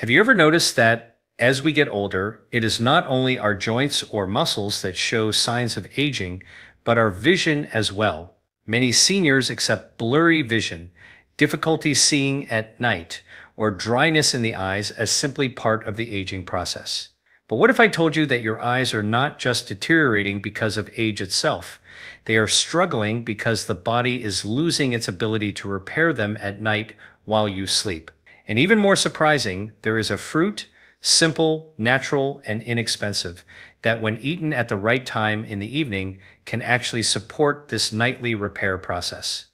Have you ever noticed that as we get older, it is not only our joints or muscles that show signs of aging, but our vision as well? Many seniors accept blurry vision, difficulty seeing at night, or dryness in the eyes as simply part of the aging process. But what if I told you that your eyes are not just deteriorating because of age itself? They are struggling because the body is losing its ability to repair them at night while you sleep. And even more surprising, there is a fruit, simple, natural, and inexpensive, that when eaten at the right time in the evening can actually support this nightly repair process.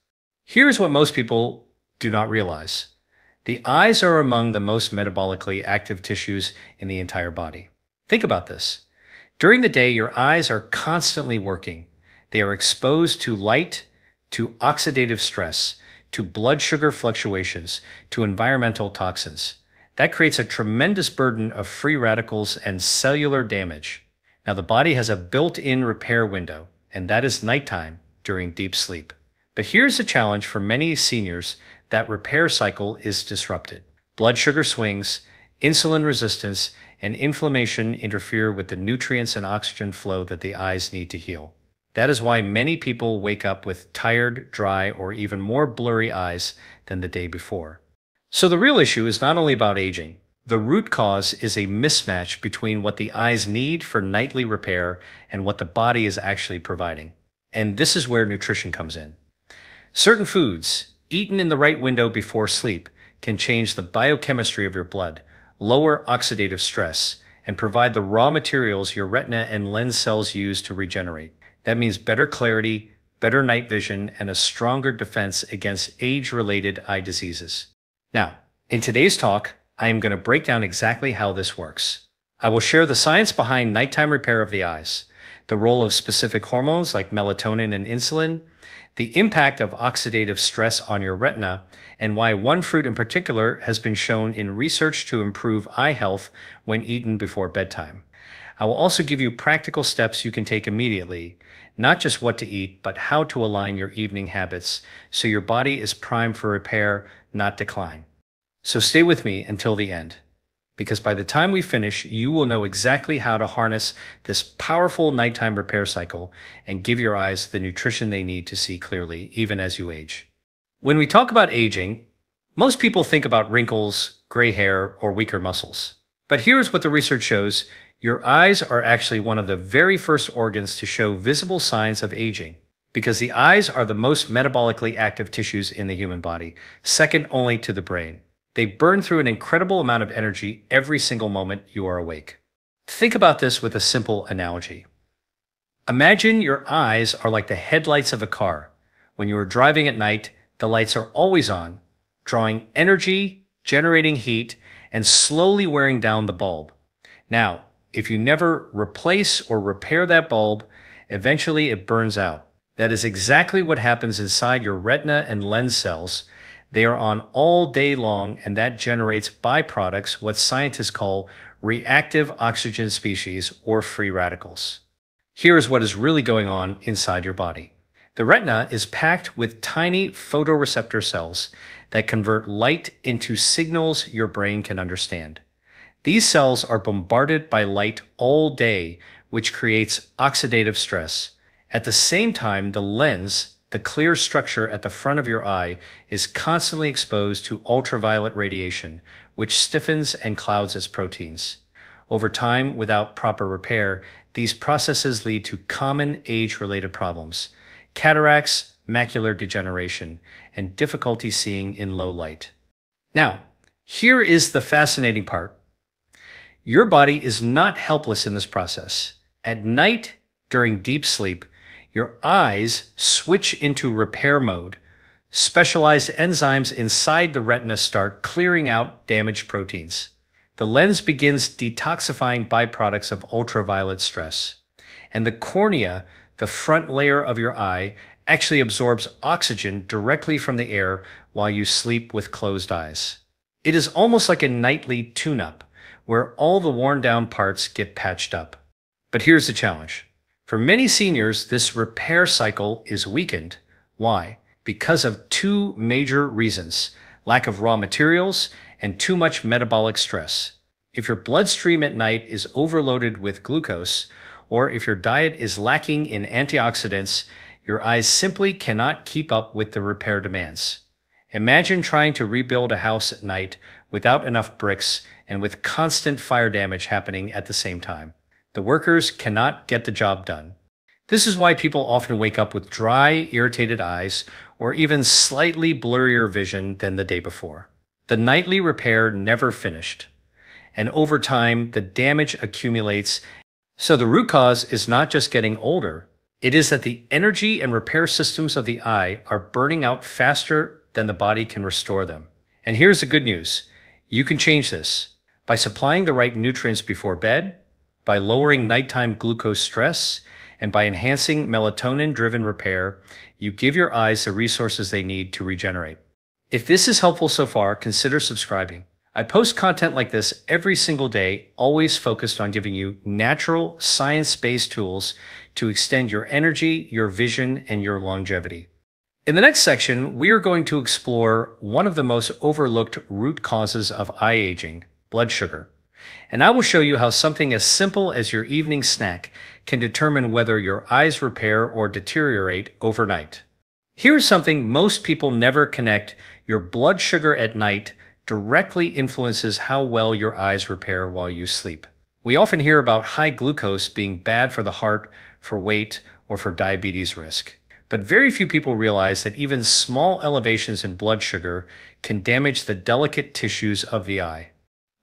Here's what most people do not realize. The eyes are among the most metabolically active tissues in the entire body. Think about this. During the day, your eyes are constantly working. They are exposed to light, to oxidative stress, to blood sugar fluctuations, to environmental toxins. That creates a tremendous burden of free radicals and cellular damage. Now, the body has a built-in repair window, and that is nighttime during deep sleep. But here's the challenge for many seniors: that repair cycle is disrupted. Blood sugar swings, insulin resistance, and inflammation interfere with the nutrients and oxygen flow that the eyes need to heal. That is why many people wake up with tired, dry, or even more blurry eyes than the day before. So the real issue is not only about aging. The root cause is a mismatch between what the eyes need for nightly repair and what the body is actually providing. And this is where nutrition comes in. Certain foods, eaten in the right window before sleep, can change the biochemistry of your blood, lower oxidative stress, and provide the raw materials your retina and lens cells use to regenerate. That means better clarity, better night vision, and a stronger defense against age-related eye diseases. Now, in today's talk, I am going to break down exactly how this works. I will share the science behind nighttime repair of the eyes, the role of specific hormones like melatonin and insulin, the impact of oxidative stress on your retina, and why one fruit in particular has been shown in research to improve eye health when eaten before bedtime. I will also give you practical steps you can take immediately, not just what to eat, but how to align your evening habits so your body is primed for repair, not decline. So stay with me until the end, because by the time we finish, you will know exactly how to harness this powerful nighttime repair cycle and give your eyes the nutrition they need to see clearly, even as you age. When we talk about aging, most people think about wrinkles, gray hair, or weaker muscles. But here's what the research shows. Your eyes are actually one of the very first organs to show visible signs of aging, because the eyes are the most metabolically active tissues in the human body, second only to the brain. They burn through an incredible amount of energy every single moment you are awake. Think about this with a simple analogy. Imagine your eyes are like the headlights of a car. When you are driving at night, the lights are always on, drawing energy, generating heat, and slowly wearing down the bulb. Now, if you never replace or repair that bulb, eventually it burns out. That is exactly what happens inside your retina and lens cells. They are on all day long, and that generates byproducts, what scientists call reactive oxygen species or free radicals. Here is what is really going on inside your body. The retina is packed with tiny photoreceptor cells that convert light into signals your brain can understand. These cells are bombarded by light all day, which creates oxidative stress. At the same time, the lens, the clear structure at the front of your eye, is constantly exposed to ultraviolet radiation, which stiffens and clouds its proteins. Over time, without proper repair, these processes lead to common age-related problems: cataracts, macular degeneration, and difficulty seeing in low light. Now, here is the fascinating part. Your body is not helpless in this process. At night, during deep sleep, your eyes switch into repair mode. Specialized enzymes inside the retina start clearing out damaged proteins. The lens begins detoxifying byproducts of ultraviolet stress. And the cornea, the front layer of your eye, actually absorbs oxygen directly from the air while you sleep with closed eyes. It is almost like a nightly tune-up, where all the worn-down parts get patched up. But here's the challenge. For many seniors, this repair cycle is weakened. Why? Because of two major reasons: lack of raw materials and too much metabolic stress. If your bloodstream at night is overloaded with glucose, or if your diet is lacking in antioxidants, your eyes simply cannot keep up with the repair demands. Imagine trying to rebuild a house at night without enough bricks and with constant fire damage happening at the same time. The workers cannot get the job done. This is why people often wake up with dry, irritated eyes or even slightly blurrier vision than the day before. The nightly repair never finished, and over time, the damage accumulates. So the root cause is not just getting older, it is that the energy and repair systems of the eye are burning out faster than the body can restore them. And here's the good news. You can change this by supplying the right nutrients before bed, by lowering nighttime glucose stress, and by enhancing melatonin-driven repair. You give your eyes the resources they need to regenerate. If this is helpful so far, consider subscribing. I post content like this every single day, always focused on giving you natural, science-based tools to extend your energy, your vision, and your longevity. In the next section, we are going to explore one of the most overlooked root causes of eye aging, blood sugar. And I will show you how something as simple as your evening snack can determine whether your eyes repair or deteriorate overnight. Here's something most people never connect. Your blood sugar at night directly influences how well your eyes repair while you sleep. We often hear about high glucose being bad for the heart, for weight, or for diabetes risk. But very few people realize that even small elevations in blood sugar can damage the delicate tissues of the eye.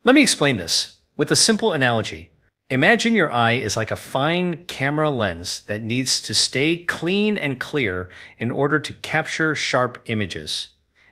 Let me explain this with a simple analogy. Imagine your eye is like a fine camera lens that needs to stay clean and clear in order to capture sharp images.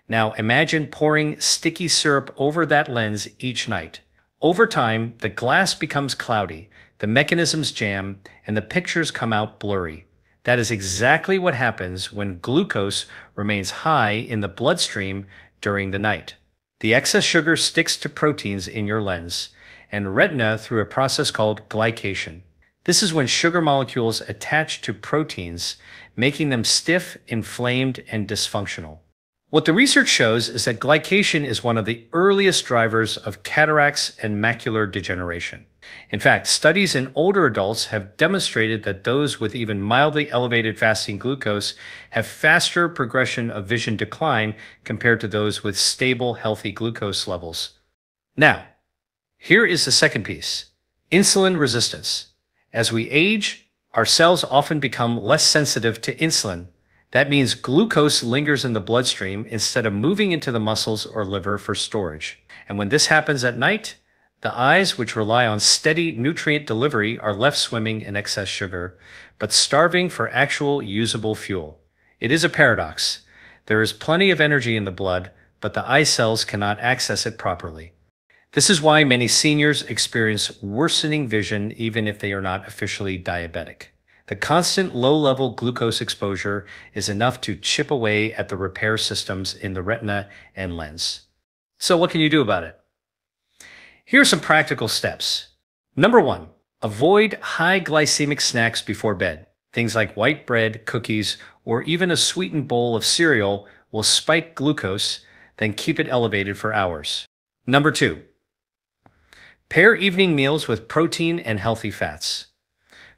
Now imagine pouring sticky syrup over that lens each night. Over time, the glass becomes cloudy, the mechanisms jam, and the pictures come out blurry. That is exactly what happens when glucose remains high in the bloodstream during the night. The excess sugar sticks to proteins in your lens and retina through a process called glycation. This is when sugar molecules attach to proteins, making them stiff, inflamed, and dysfunctional. What the research shows is that glycation is one of the earliest drivers of cataracts and macular degeneration. In fact, studies in older adults have demonstrated that those with even mildly elevated fasting glucose have faster progression of vision decline compared to those with stable, healthy glucose levels. Now, here is the second piece: insulin resistance. As we age, our cells often become less sensitive to insulin. That means glucose lingers in the bloodstream instead of moving into the muscles or liver for storage. And when this happens at night, the eyes, which rely on steady nutrient delivery, are left swimming in excess sugar, but starving for actual usable fuel. It is a paradox. There is plenty of energy in the blood, but the eye cells cannot access it properly. This is why many seniors experience worsening vision even if they are not officially diabetic. The constant low-level glucose exposure is enough to chip away at the repair systems in the retina and lens. So what can you do about it? Here are some practical steps. Number 1, avoid high glycemic snacks before bed. Things like white bread, cookies, or even a sweetened bowl of cereal will spike glucose, then keep it elevated for hours. Number 2, pair evening meals with protein and healthy fats.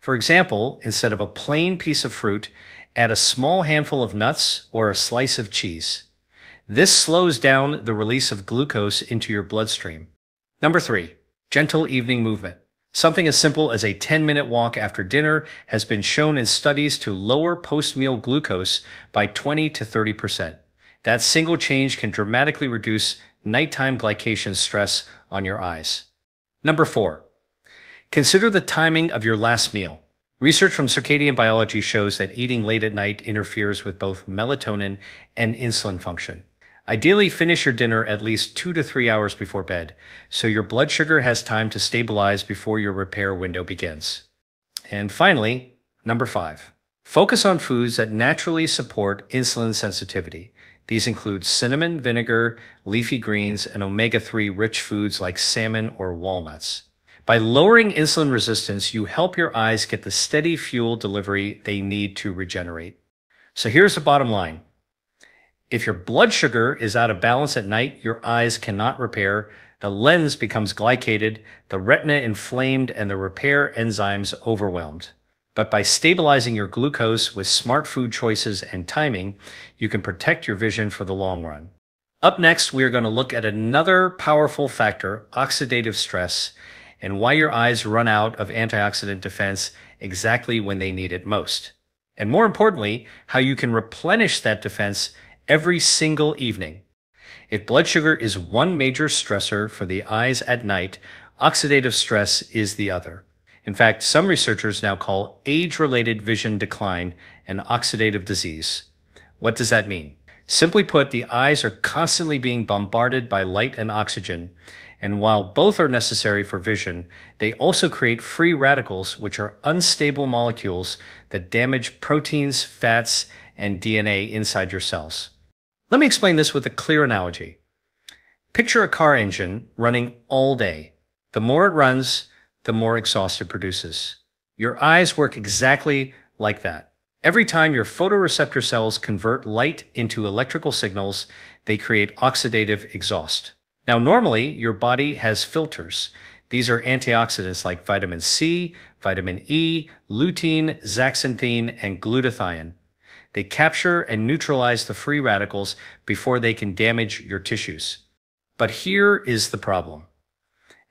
For example, instead of a plain piece of fruit, add a small handful of nuts or a slice of cheese. This slows down the release of glucose into your bloodstream. Number 3, gentle evening movement. Something as simple as a 10-minute walk after dinner has been shown in studies to lower post-meal glucose by 20 to 30%. That single change can dramatically reduce nighttime glycation stress on your eyes. Number 4, consider the timing of your last meal. Research from circadian biology shows that eating late at night interferes with both melatonin and insulin function. Ideally, finish your dinner at least 2 to 3 hours before bed, so your blood sugar has time to stabilize before your repair window begins. And finally, number 5, focus on foods that naturally support insulin sensitivity. These include cinnamon, vinegar, leafy greens, and omega-3 rich foods like salmon or walnuts. By lowering insulin resistance, you help your eyes get the steady fuel delivery they need to regenerate. So here's the bottom line. If your blood sugar is out of balance at night, your eyes cannot repair, the lens becomes glycated, the retina inflamed, and the repair enzymes overwhelmed. But by stabilizing your glucose with smart food choices and timing, you can protect your vision for the long run. Up next, we are going to look at another powerful factor, oxidative stress, and why your eyes run out of antioxidant defense exactly when they need it most. And more importantly, how you can replenish that defense every single evening. If blood sugar is one major stressor for the eyes at night, oxidative stress is the other. In fact, some researchers now call age-related vision decline an oxidative disease. What does that mean? Simply put, the eyes are constantly being bombarded by light and oxygen, and while both are necessary for vision, they also create free radicals, which are unstable molecules that damage proteins, fats, and DNA inside your cells. Let me explain this with a clear analogy. Picture a car engine running all day. The more it runs, the more exhaust it produces. Your eyes work exactly like that. Every time your photoreceptor cells convert light into electrical signals, they create oxidative exhaust. Now, normally, your body has filters. These are antioxidants like vitamin C, vitamin E, lutein, zeaxanthin, and glutathione. They capture and neutralize the free radicals before they can damage your tissues. But here is the problem.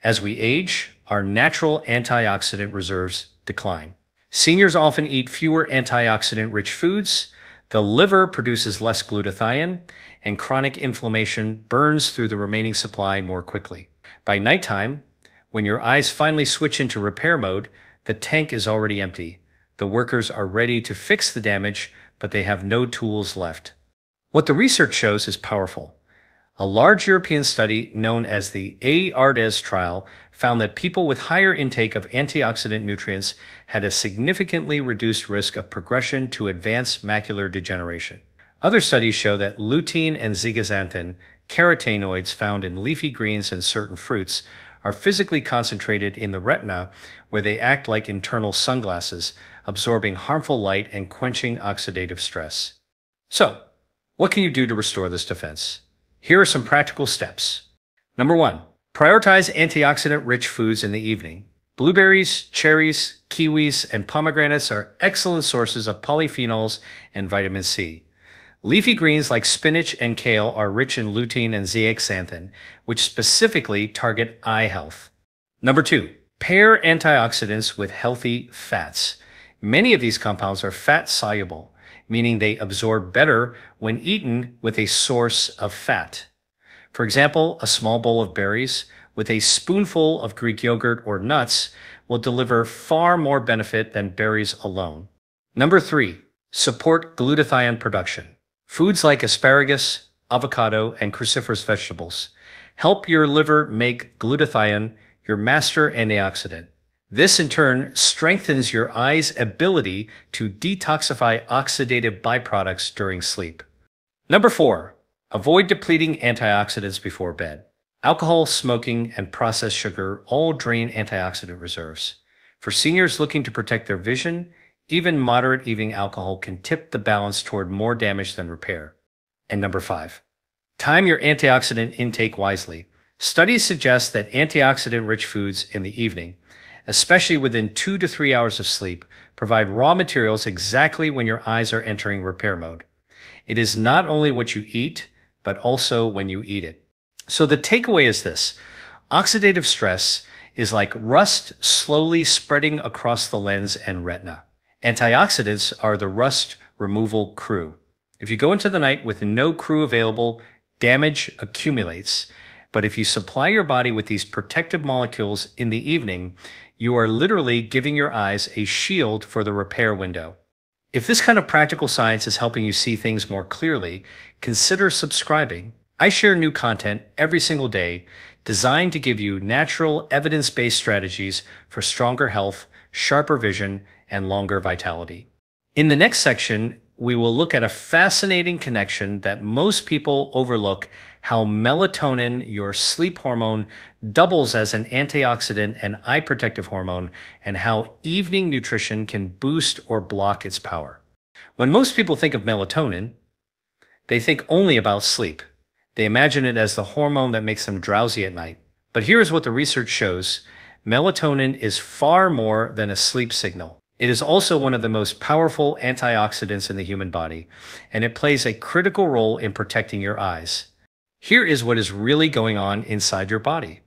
As we age, our natural antioxidant reserves decline. Seniors often eat fewer antioxidant-rich foods, the liver produces less glutathione, and chronic inflammation burns through the remaining supply more quickly. By nighttime, when your eyes finally switch into repair mode, the tank is already empty. The workers are ready to fix the damage, but they have no tools left. What the research shows is powerful. A large European study known as the ARDES trial found that people with higher intake of antioxidant nutrients had a significantly reduced risk of progression to advanced macular degeneration. Other studies show that lutein and zeaxanthin, carotenoids found in leafy greens and certain fruits, are physically concentrated in the retina, where they act like internal sunglasses, absorbing harmful light and quenching oxidative stress. So, what can you do to restore this defense? Here are some practical steps. Number 1, prioritize antioxidant-rich foods in the evening. Blueberries, cherries, kiwis, and pomegranates are excellent sources of polyphenols and vitamin C. Leafy greens like spinach and kale are rich in lutein and zeaxanthin, which specifically target eye health. Number 2, pair antioxidants with healthy fats. Many of these compounds are fat-soluble, meaning they absorb better when eaten with a source of fat. For example, a small bowl of berries with a spoonful of Greek yogurt or nuts will deliver far more benefit than berries alone. Number 3, support glutathione production. Foods like asparagus, avocado, and cruciferous vegetables help your liver make glutathione, your master antioxidant. This in turn strengthens your eye's ability to detoxify oxidative byproducts during sleep. Number 4, avoid depleting antioxidants before bed. Alcohol, smoking, and processed sugar all drain antioxidant reserves. For seniors looking to protect their vision, even moderate evening alcohol can tip the balance toward more damage than repair. And number 5, time your antioxidant intake wisely. Studies suggest that antioxidant-rich foods in the evening, especially within 2 to 3 hours of sleep, provide raw materials exactly when your eyes are entering repair mode. It is not only what you eat, but also when you eat it. So the takeaway is this: oxidative stress is like rust slowly spreading across the lens and retina. Antioxidants are the rust removal crew. If you go into the night with no crew available, damage accumulates. But if you supply your body with these protective molecules in the evening, you are literally giving your eyes a shield for the repair window. If this kind of practical science is helping you see things more clearly, consider subscribing. I share new content every single day designed to give you natural, evidence-based strategies for stronger health, sharper vision, and longer vitality. In the next section, we will look at a fascinating connection that most people overlook: how melatonin, your sleep hormone, doubles as an antioxidant and eye protective hormone, and how evening nutrition can boost or block its power. When most people think of melatonin, They think only about sleep. They imagine it as the hormone that makes them drowsy at night. But here's what the research shows. Melatonin is far more than a sleep signal. It is also one of the most powerful antioxidants in the human body, and it plays a critical role in protecting your eyes. Here is what is really going on inside your body.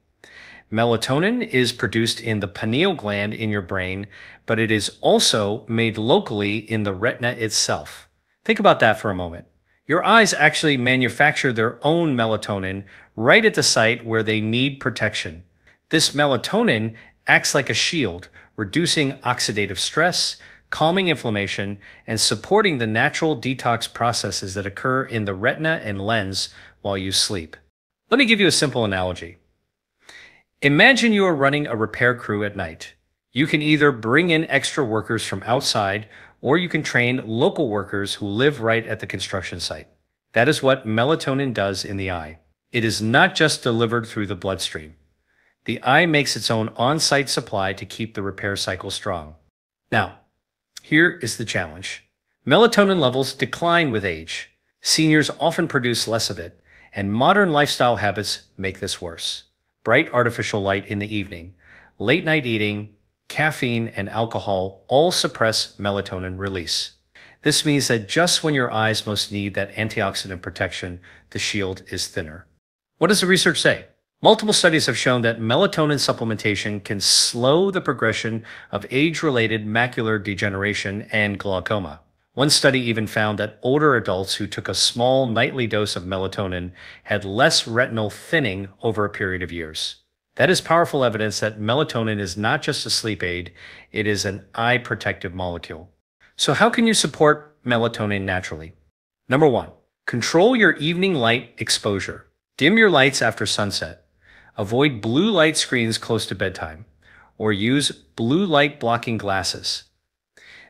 Melatonin is produced in the pineal gland in your brain, but it is also made locally in the retina itself. Think about that for a moment. Your eyes actually manufacture their own melatonin right at the site where they need protection. This melatonin acts like a shield, reducing oxidative stress, calming inflammation, and supporting the natural detox processes that occur in the retina and lens while you sleep. Let me give you a simple analogy. Imagine you are running a repair crew at night. You can either bring in extra workers from outside, or you can train local workers who live right at the construction site. That is what melatonin does in the eye. It is not just delivered through the bloodstream. The eye makes its own on-site supply to keep the repair cycle strong. Now, here is the challenge. Melatonin levels decline with age. Seniors often produce less of it, and modern lifestyle habits make this worse. Bright artificial light in the evening, late night eating, caffeine, and alcohol all suppress melatonin release. This means that just when your eyes most need that antioxidant protection, the shield is thinner. What does the research say? Multiple studies have shown that melatonin supplementation can slow the progression of age-related macular degeneration and glaucoma. One study even found that older adults who took a small nightly dose of melatonin had less retinal thinning over a period of years. That is powerful evidence that melatonin is not just a sleep aid, it is an eye protective molecule. So how can you support melatonin naturally? Number 1, control your evening light exposure. Dim your lights after sunset. Avoid blue light screens close to bedtime, or use blue light blocking glasses.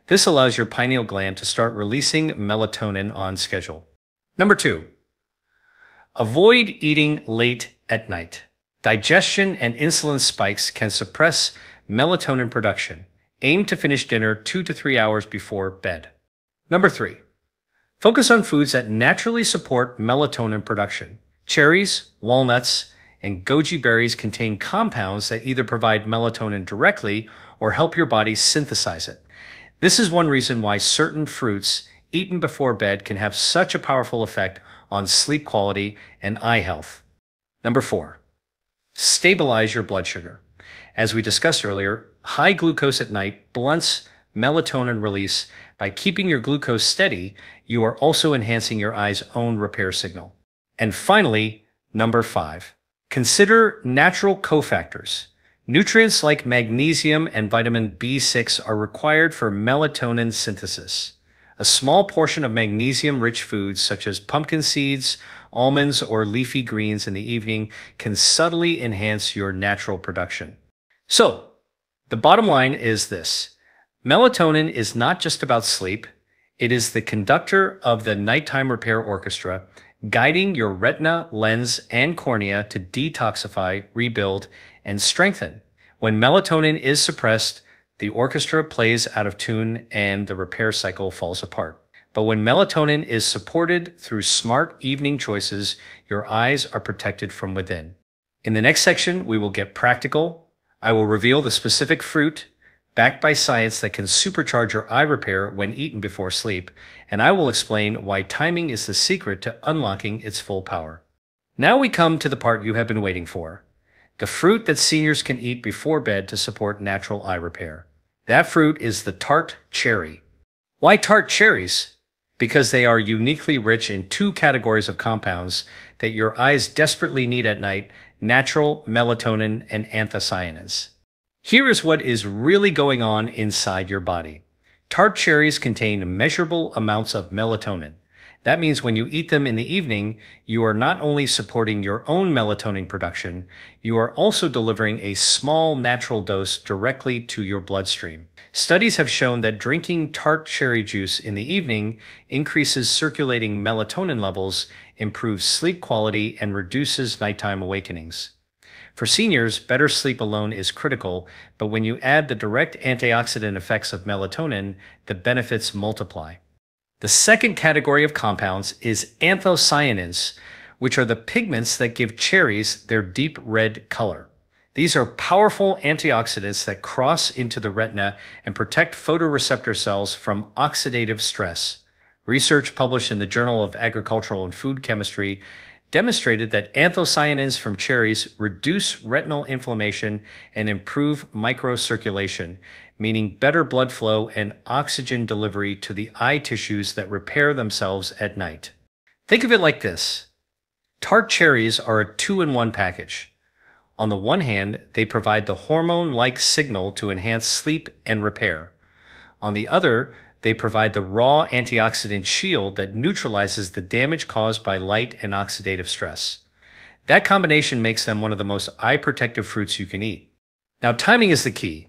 This allows your pineal gland to start releasing melatonin on schedule. Number 2, avoid eating late at night. Digestion and insulin spikes can suppress melatonin production. Aim to finish dinner 2 to 3 hours before bed. Number 3, focus on foods that naturally support melatonin production. Cherries, walnuts, and goji berries contain compounds that either provide melatonin directly or help your body synthesize it. This is one reason why certain fruits eaten before bed can have such a powerful effect on sleep quality and eye health. Number 4, stabilize your blood sugar. As we discussed earlier, high glucose at night blunts melatonin release. By keeping your glucose steady, you are also enhancing your eye's own repair signal. And finally, number 5, consider natural cofactors. Nutrients like magnesium and vitamin B6 are required for melatonin synthesis. A small portion of magnesium-rich foods such as pumpkin seeds, almonds, or leafy greens in the evening can subtly enhance your natural production. So, the bottom line is this. Melatonin is not just about sleep. It is the conductor of the nighttime repair orchestra, guiding your retina, lens, and cornea to detoxify, rebuild, and strengthen. When melatonin is suppressed, the orchestra plays out of tune and the repair cycle falls apart. But when melatonin is supported through smart evening choices, your eyes are protected from within. In the next section, we will get practical. I will reveal the specific fruit backed by science that can supercharge your eye repair when eaten before sleep, and I will explain why timing is the secret to unlocking its full power. Now we come to the part you have been waiting for. The fruit that seniors can eat before bed to support natural eye repair. That fruit is the Tart cherry. Why Tart cherries? Because they are uniquely rich in 2 categories of compounds that your eyes desperately need at night: natural melatonin and anthocyanins. Here is what is really going on inside your body. Tart cherries contain measurable amounts of melatonin. That means when you eat them in the evening, you are not only supporting your own melatonin production, you are also delivering a small natural dose directly to your bloodstream. Studies have shown that drinking tart cherry juice in the evening increases circulating melatonin levels, improves sleep quality, and reduces nighttime awakenings. For seniors, better sleep alone is critical, but when you add the direct antioxidant effects of melatonin, the benefits multiply. The second category of compounds is anthocyanins, which are the pigments that give cherries their deep red color. These are powerful antioxidants that cross into the retina and protect photoreceptor cells from oxidative stress. Research published in the Journal of Agricultural and Food Chemistry demonstrated that anthocyanins from cherries reduce retinal inflammation and improve microcirculation, meaning better blood flow and oxygen delivery to the eye tissues that repair themselves at night. Think of it like this. Tart cherries are a two-in-one package. On the one hand, they provide the hormone-like signal to enhance sleep and repair. On the other, they provide the raw antioxidant shield that neutralizes the damage caused by light and oxidative stress. That combination makes them one of the most eye-protective fruits you can eat. Now, timing is the key.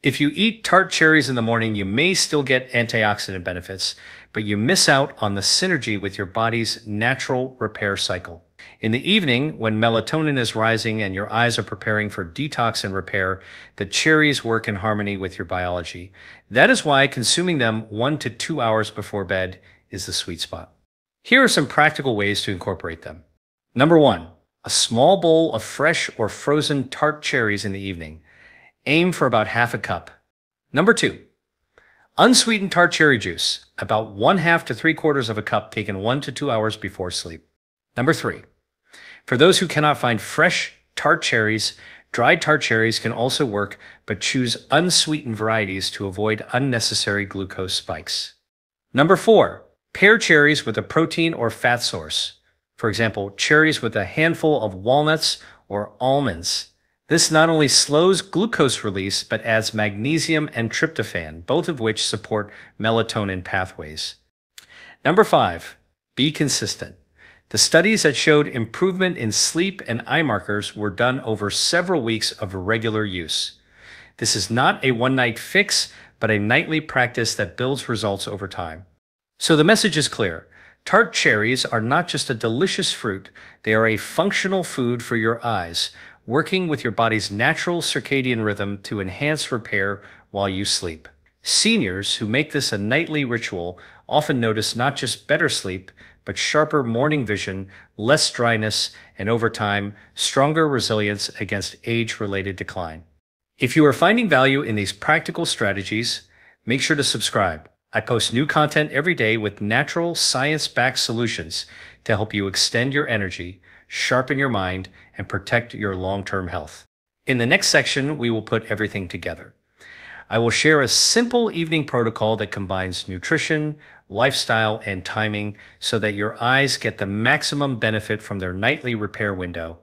If you eat tart cherries in the morning, you may still get antioxidant benefits, but you miss out on the synergy with your body's natural repair cycle. In the evening, when melatonin is rising and your eyes are preparing for detox and repair, the cherries work in harmony with your biology. That is why consuming them 1 to 2 hours before bed is the sweet spot. Here are some practical ways to incorporate them. Number 1, a small bowl of fresh or frozen tart cherries in the evening. Aim for about half a cup. Number 2, unsweetened tart cherry juice, about 1/2 to 3/4 of a cup taken 1 to 2 hours before sleep. Number 3, for those who cannot find fresh tart cherries, dried tart cherries can also work, but choose unsweetened varieties to avoid unnecessary glucose spikes. Number 4, pair cherries with a protein or fat source. For example, cherries with a handful of walnuts or almonds. This not only slows glucose release, but adds magnesium and tryptophan, both of which support melatonin pathways. Number 5, be consistent. The studies that showed improvement in sleep and eye markers were done over several weeks of regular use. This is not a one-night fix, but a nightly practice that builds results over time. So the message is clear. Tart cherries are not just a delicious fruit, they are a functional food for your eyes, working with your body's natural circadian rhythm to enhance repair while you sleep. Seniors who make this a nightly ritual often notice not just better sleep, but sharper morning vision, less dryness, and over time, stronger resilience against age-related decline. If you are finding value in these practical strategies, make sure to subscribe. I post new content every day with natural, science-backed solutions to help you extend your energy, sharpen your mind, and protect your long-term health. In the next section, we will put everything together. I will share a simple evening protocol that combines nutrition, lifestyle, and timing so that your eyes get the maximum benefit from their nightly repair window.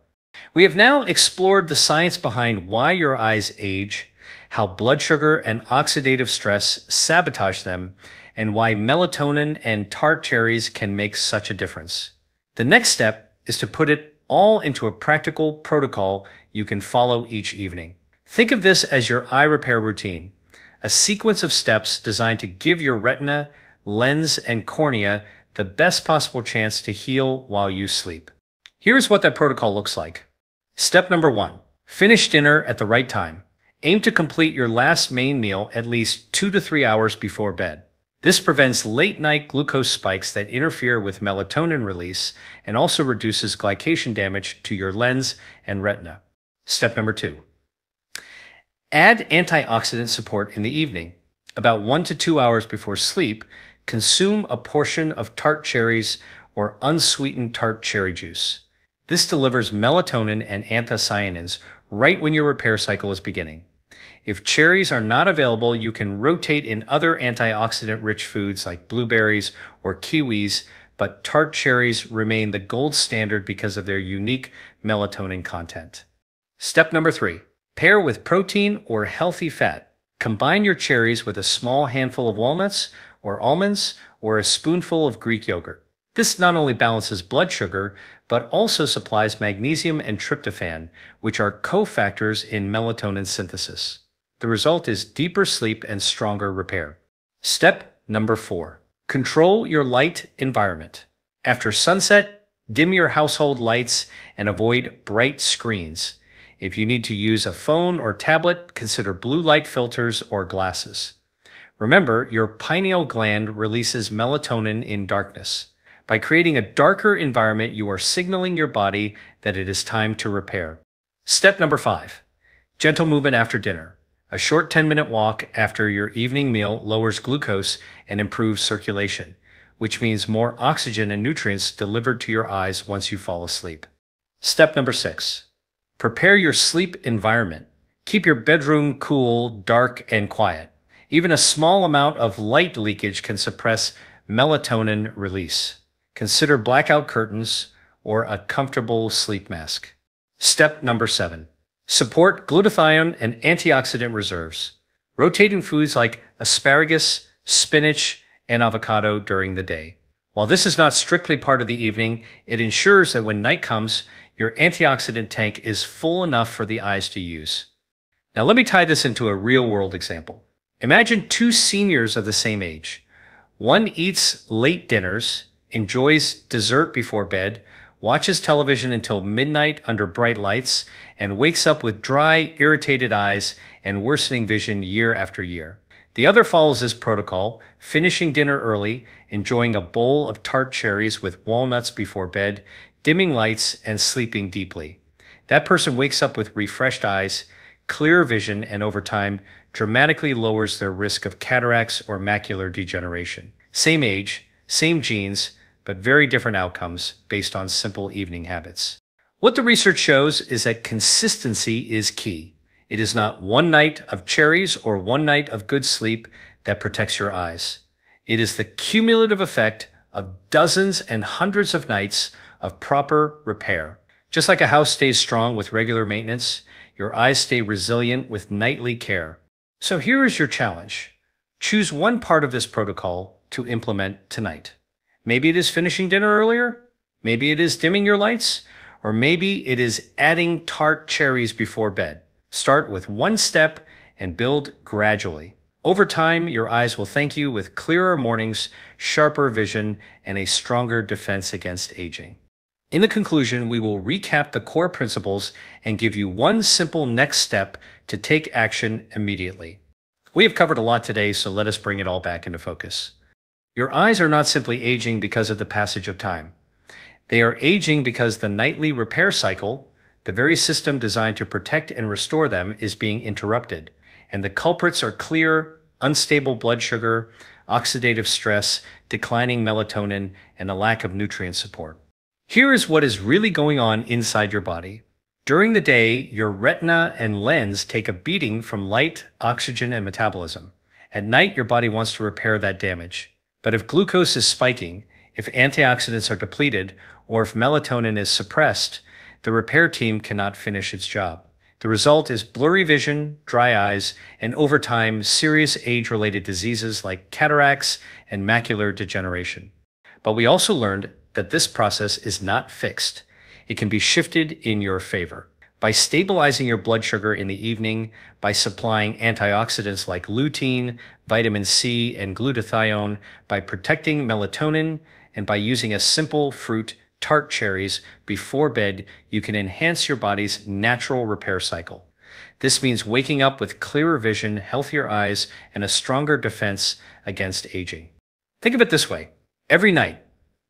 We have now explored the science behind why your eyes age, how blood sugar and oxidative stress sabotage them, and why melatonin and tart cherries can make such a difference. The next step is to put it all into a practical protocol you can follow each evening. Think of this as your eye repair routine, a sequence of steps designed to give your retina, lens, and cornea the best possible chance to heal while you sleep. Here's what that protocol looks like. Step number 1, finish dinner at the right time. Aim to complete your last main meal at least 2 to 3 hours before bed. This prevents late-night glucose spikes that interfere with melatonin release and also reduces glycation damage to your lens and retina. Step number 2, add antioxidant support in the evening. About 1 to 2 hours before sleep, consume a portion of tart cherries or unsweetened tart cherry juice. This delivers melatonin and anthocyanins right when your repair cycle is beginning. If cherries are not available, you can rotate in other antioxidant-rich foods like blueberries or kiwis, but tart cherries remain the gold standard because of their unique melatonin content. Step number 3, pair with protein or healthy fat. Combine your cherries with a small handful of walnuts or almonds or a spoonful of Greek yogurt. This not only balances blood sugar, but also supplies magnesium and tryptophan, which are cofactors in melatonin synthesis. The result is deeper sleep and stronger repair. Step number 4, control your light environment. After sunset, dim your household lights and avoid bright screens. If you need to use a phone or tablet, consider blue light filters or glasses. Remember, your pineal gland releases melatonin in darkness. By creating a darker environment, you are signaling your body that it is time to repair. Step number 5. Gentle movement after dinner. A short 10-minute walk after your evening meal lowers glucose and improves circulation, which means more oxygen and nutrients delivered to your eyes once you fall asleep. Step number 6. Prepare your sleep environment. Keep your bedroom cool, dark, and quiet. Even a small amount of light leakage can suppress melatonin release. Consider blackout curtains or a comfortable sleep mask. Step number 7. Support glutathione and antioxidant reserves. Rotating foods like asparagus, spinach, and avocado during the day. While this is not strictly part of the evening, it ensures that when night comes, your antioxidant tank is full enough for the eyes to use. Now let me tie this into a real-world example. Imagine two seniors of the same age. One eats late dinners, enjoys dessert before bed, watches television until midnight under bright lights, and wakes up with dry, irritated eyes and worsening vision year after year. The other follows this protocol, finishing dinner early, enjoying a bowl of Tart cherries with walnuts before bed, dimming lights, and sleeping deeply. That person wakes up with refreshed eyes, clear vision, and over time, dramatically lowers their risk of cataracts or macular degeneration. Same age, same genes, but very different outcomes based on simple evening habits. What the research shows is that consistency is key. It is not one night of cherries or one night of good sleep that protects your eyes. It is the cumulative effect of dozens and hundreds of nights of proper repair. Just like a house stays strong with regular maintenance, your eyes stay resilient with nightly care. So here is your challenge. Choose one part of this protocol to implement tonight. Maybe it is finishing dinner earlier, maybe it is dimming your lights, or maybe it is adding Tart cherries before bed. Start with one step and build gradually. Over time, your eyes will thank you with clearer mornings, sharper vision, and a stronger defense against aging. In the conclusion, we will recap the core principles and give you one simple next step to take action immediately. We have covered a lot today, so let us bring it all back into focus. Your eyes are not simply aging because of the passage of time. They are aging because the nightly repair cycle, the very system designed to protect and restore them, is being interrupted. And the culprits are clear, unstable blood sugar, oxidative stress, declining melatonin, and a lack of nutrient support. Here is what is really going on inside your body. During the day, your retina and lens take a beating from light, oxygen, and metabolism. At night, your body wants to repair that damage. But if glucose is spiking, if antioxidants are depleted, or if melatonin is suppressed, the repair team cannot finish its job. The result is blurry vision, dry eyes, and over time, serious age-related diseases like cataracts and macular degeneration. But we also learned that this process is not fixed. It can be shifted in your favor. By stabilizing your blood sugar in the evening, by supplying antioxidants like lutein, vitamin C, and glutathione, by protecting melatonin, and by using a simple fruit, Tart cherries, before bed, you can enhance your body's natural repair cycle. This means waking up with clearer vision, healthier eyes, and a stronger defense against aging. Think of it this way. Every night,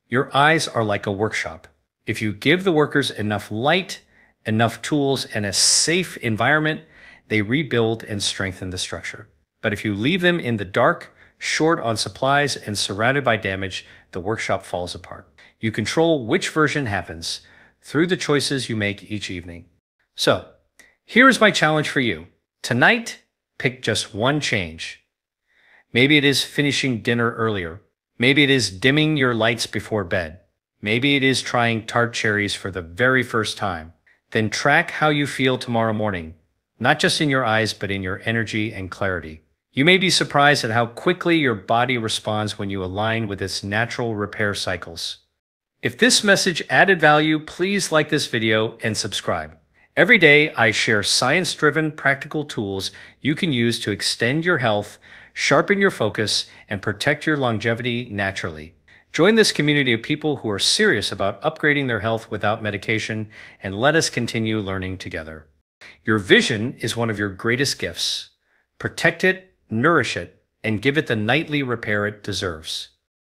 your eyes are like a workshop. If you give the workers enough light, enough tools, and a safe environment, they rebuild and strengthen the structure. But if you leave them in the dark, short on supplies, and surrounded by damage, the workshop falls apart. You control which version happens through the choices you make each evening. So, here is my challenge for you. Tonight, pick just one change. Maybe it is finishing dinner earlier. Maybe it is dimming your lights before bed. Maybe it is trying Tart cherries for the very first time. Then track how you feel tomorrow morning, not just in your eyes, but in your energy and clarity. You may be surprised at how quickly your body responds when you align with its natural repair cycles. If this message added value, please like this video and subscribe. Every day, I share science-driven, practical tools you can use to extend your health, sharpen your focus, and protect your longevity naturally. Join this community of people who are serious about upgrading their health without medication, and let us continue learning together. Your vision is one of your greatest gifts. Protect it, nourish it, and give it the nightly repair it deserves.